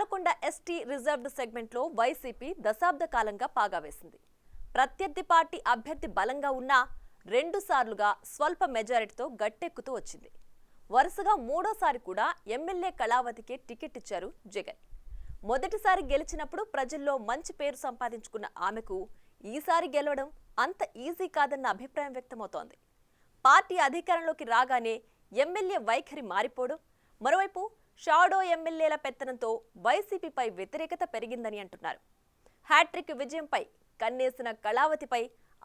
Palakonda ST reserved సెగ్మెంట్లో YCP దశాబ్ద కాలంగా పాగా వేసింది. ప్రత్యర్థి పార్టీ అభ్యర్థి బలంగా ఉన్నా 2 సార్లుగా స్వల్ప మెజారిటీతో గట్టెక్కుతూ వచ్చింది. వరుసగా మూడోసారి కూడా ఎమ్మెల్యే కళావతికి టికెట్ ఇచ్చారు జగన్. మొదటిసారి గెలిచినప్పుడు ప్రజల్లో మంచి పేరు సంపాదించుకున్న ఆమెకు ఈసారి గెలవడం అంత ఈజీ కాదన్న అభిప్రాయం వ్యక్తమవుతోంది. పార్టీ అధికారంలోకి రాగానే ఎమ్మెల్యే వైఖరి మారిపోవడం, మరోవైపు షాడో ఎమ్మెల్యేల పెత్తనంతో వైసీపీపై వ్యతిరేకత పెరిగిందని అంటున్నారు. హ్యాట్రిక్ విజయంపై కన్నేసిన కళావతిపై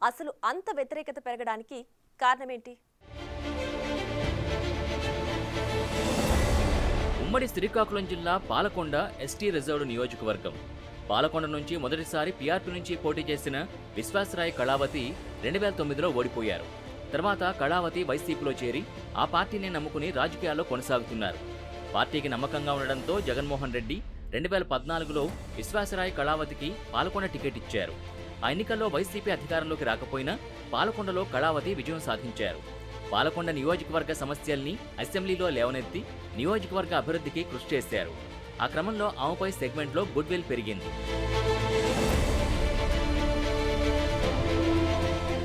అసలు అంత వ్యతిరేకత పెరగడానికి కారణమేంటి? ఉమ్మడి శ్రీకాకుళం జిల్లా పాలకొండ ఎస్టీ రిజర్వ్డ్ నియోజకవర్గం. పాలకొండ నుంచి మొదటిసారి పీఆర్పీ నుంచి పోటీ చేసిన విశ్వాసరాయ్ కళావతి 2009లో ఓడిపోయారు. తర్వాత కళావతి వైసీపీలో చేరి ఆ పార్టీని నమ్ముకుని రాజకీయాల్లో కొనసాగుతున్నారు. పార్టీకి నమ్మకంగా ఉండడంతో జగన్మోహన్ రెడ్డి 2014లో విశ్వాసరాయ్ కళావతికి పాలకొండ టికెట్ ఇచ్చారు. ఆ ఎన్నికల్లో వైసీపీ అధికారంలోకి రాకపోయినా పాలకొండలో కళావతి విజయం సాధించారు. పాలకొండ నియోజకవర్గ సమస్యల్ని అసెంబ్లీలో లేవనెత్తి నియోజకవర్గ అభివృద్ధికి కృషి చేశారు. ఆ క్రమంలో ఆమెపై సెగ్మెంట్లో గుడ్విల్ పెరిగింది.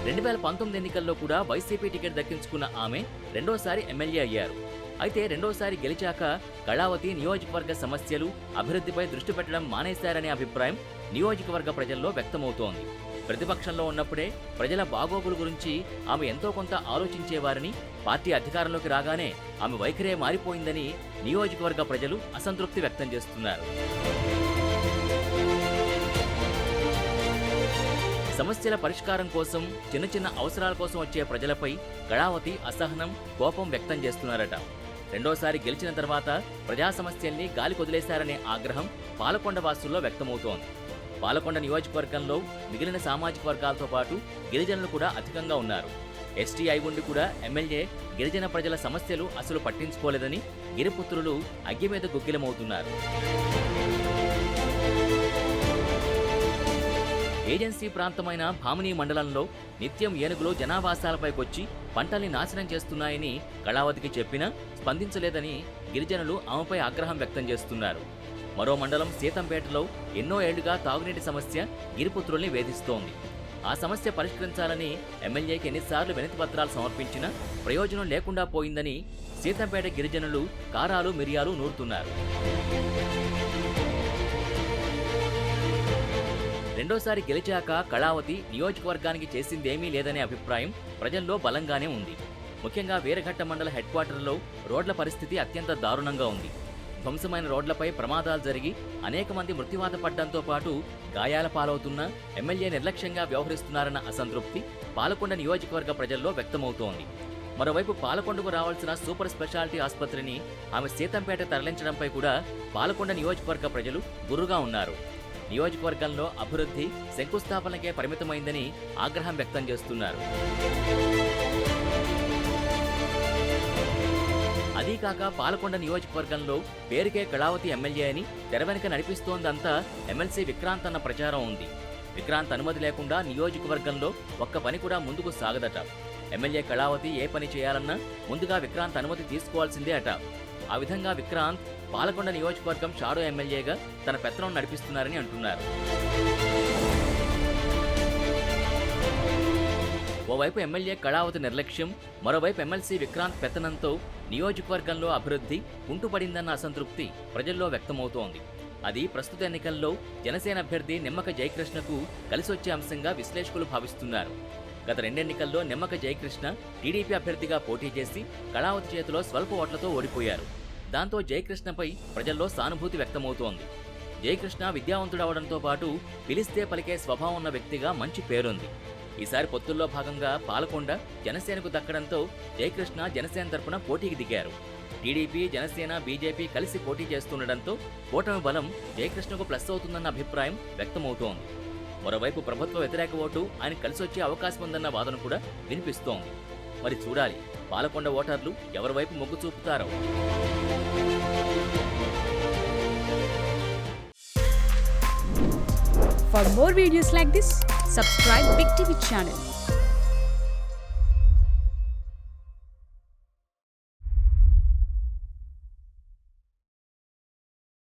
2019 ఎన్నికల్లో కూడా వైసీపీ టికెట్ దక్కించుకున్న ఆమె రెండోసారి ఎమ్మెల్యే అయ్యారు. అయితే రెండోసారి గెలిచాక కళావతి నియోజకవర్గ సమస్యలు, అభివృద్ధిపై దృష్టి పెట్టడం మానేశారనే అభిప్రాయం నియోజకవర్గ ప్రజల్లో వ్యక్తమవుతోంది. ప్రతిపక్షంలో ఉన్నప్పుడే ప్రజల బాగోగుల గురించి ఆమె ఎంతో కొంత ఆలోచించేవారని, పార్టీ అధికారంలోకి రాగానే ఆమె వైఖరే మారిపోయిందని నియోజకవర్గ ప్రజలు అసంతృప్తి వ్యక్తం చేస్తున్నారు. సమస్యల పరిష్కారం కోసం, చిన్న చిన్న అవసరాల కోసం వచ్చే ప్రజలపై కళావతి అసహనం, కోపం వ్యక్తం చేస్తున్నారట. రెండోసారి గెలిచిన తర్వాత ప్రజా సమస్యల్ని గాలి కొదిలేశారనే ఆగ్రహం పాలకొండ వాసుల్లో వ్యక్తమవుతోంది. పాలకొండ నియోజకవర్గంలో మిగిలిన సామాజిక వర్గాలతో పాటు గిరిజనులు కూడా అధికంగా ఉన్నారు. ఎస్టీ అయి ఉండి కూడా ఎమ్మెల్యే గిరిజన ప్రజల సమస్యలు అసలు పట్టించుకోలేదని గిరిపుత్రులు అగ్గి మీద గుగ్గిలమవుతున్నారు. ఏజెన్సీ ప్రాంతమైన భామిని మండలంలో నిత్యం ఏనుగులు జనావాసాలపైకొచ్చి పంటల్ని నాశనం చేస్తున్నాయని కళావతికి చెప్పినా స్పందించలేదని గిరిజనులు ఆమెపై ఆగ్రహం వ్యక్తం చేస్తున్నారు. మరో మండలం సీతంపేటలో ఎన్నో ఏళ్లుగా తాగునీటి సమస్య గిరిపుత్రుల్ని వేధిస్తోంది. ఆ సమస్య పరిష్కరించాలని ఎమ్మెల్యేకి ఎన్నిసార్లు వినతి పత్రాలు సమర్పించినా ప్రయోజనం లేకుండా పోయిందని సీతంపేట గిరిజనులు కారాలు మిరియాలు నూరుతున్నారు. రెండోసారి గెలిచాక కళావతి నియోజకవర్గానికి చేసిందేమీ లేదనే అభిప్రాయం ప్రజల్లో బలంగానే ఉంది. ముఖ్యంగా వీరఘట్ట మండల హెడ్ క్వార్టర్లో రోడ్ల పరిస్థితి అత్యంత దారుణంగా ఉంది. ధ్వంసమైన రోడ్లపై ప్రమాదాలు జరిగి అనేక మంది మృత్యువాత పడ్డంతో పాటు గాయాల పాలవుతున్న ఎమ్మెల్యే నిర్లక్ష్యంగా వ్యవహరిస్తున్నారన్న అసంతృప్తి పాలకొండ నియోజకవర్గ ప్రజల్లో వ్యక్తమవుతోంది. మరోవైపు పాలకొండకు రావాల్సిన సూపర్ స్పెషాలిటీ ఆసుపత్రిని ఆమె సీతంపేట తరలించడంపై కూడా పాలకొండ నియోజకవర్గ ప్రజలు గుర్రుగా ఉన్నారు. నియోజకవర్గంలో అభివృద్ధి శంకుస్థాపనకే పరిమితమైందని ఆగ్రహం వ్యక్తం చేస్తున్నారు. అదీకాక పాలకొండ నియోజకవర్గంలో పేరుకే కళావతి ఎమ్మెల్యే అని తెర వెనుక నడిపిస్తోందంతా ఎమ్మెల్సీ విక్రాంత్ అన్న ప్రచారం ఉంది. విక్రాంత్ అనుమతి లేకుండా నియోజకవర్గంలో ఒక్క పని కూడా ముందుకు సాగదట. ఎమ్మెల్యే కళావతి ఏ పని చేయాలన్నా ముందుగా విక్రాంత్ అనుమతి తీసుకోవాల్సిందే అట. ఆ విధంగా విక్రాంత్ పాలకొండ నియోజకవర్గం షాడో ఎమ్మెల్యేగా తన పెత్తనం నడిపిస్తున్నారని అంటున్నారు. ఓవైపు ఎమ్మెల్యే కళావతి నిర్లక్ష్యం, మరోవైపు ఎమ్మెల్సీ విక్రాంత్ పెత్తనంతో నియోజకవర్గంలో అభివృద్ధి కుంటుపడిందన్న అసంతృప్తి ప్రజల్లో వ్యక్తమవుతోంది. అది ప్రస్తుత ఎన్నికల్లో జనసేన అభ్యర్థి నిమ్మక జయకృష్ణకు కలిసొచ్చే అంశంగా విశ్లేషకులు భావిస్తున్నారు. గత 2 ఎన్నికల్లో నిమ్మక జయకృష్ణ టీడీపీ అభ్యర్థిగా పోటీ చేసి కళావతి చేతిలో స్వల్ప ఓట్లతో ఓడిపోయారు. దాంతో జయకృష్ణపై ప్రజల్లో సానుభూతి వ్యక్తమవుతోంది. జయకృష్ణ విద్యావంతుడవడంతో పాటు పిలిస్తే పలికే స్వభావం ఉన్న వ్యక్తిగా మంచి పేరుంది. ఈసారి పొత్తుల్లో భాగంగా పాలకొండ జనసేనకు దక్కడంతో జయకృష్ణ జనసేన తరపున పోటీకి దిగారు. టీడీపీ, జనసేన, బీజేపీ కలిసి పోటీ చేస్తుండటంతో కూటమి బలం జయకృష్ణకు ప్లస్ అవుతుందన్న అభిప్రాయం వ్యక్తమవుతోంది. మరోవైపు ప్రభుత్వ వ్యతిరేక ఓటు ఆయన కలిసొచ్చే అవకాశం ఉందన్న వాదన కూడా వినిపిస్తోంది. మరి చూడాలి పాలకొండ ఓటర్లు ఎవరి వైపు మొగ్గు చూపుతారో. For more videos like this, subscribe Big TV channel.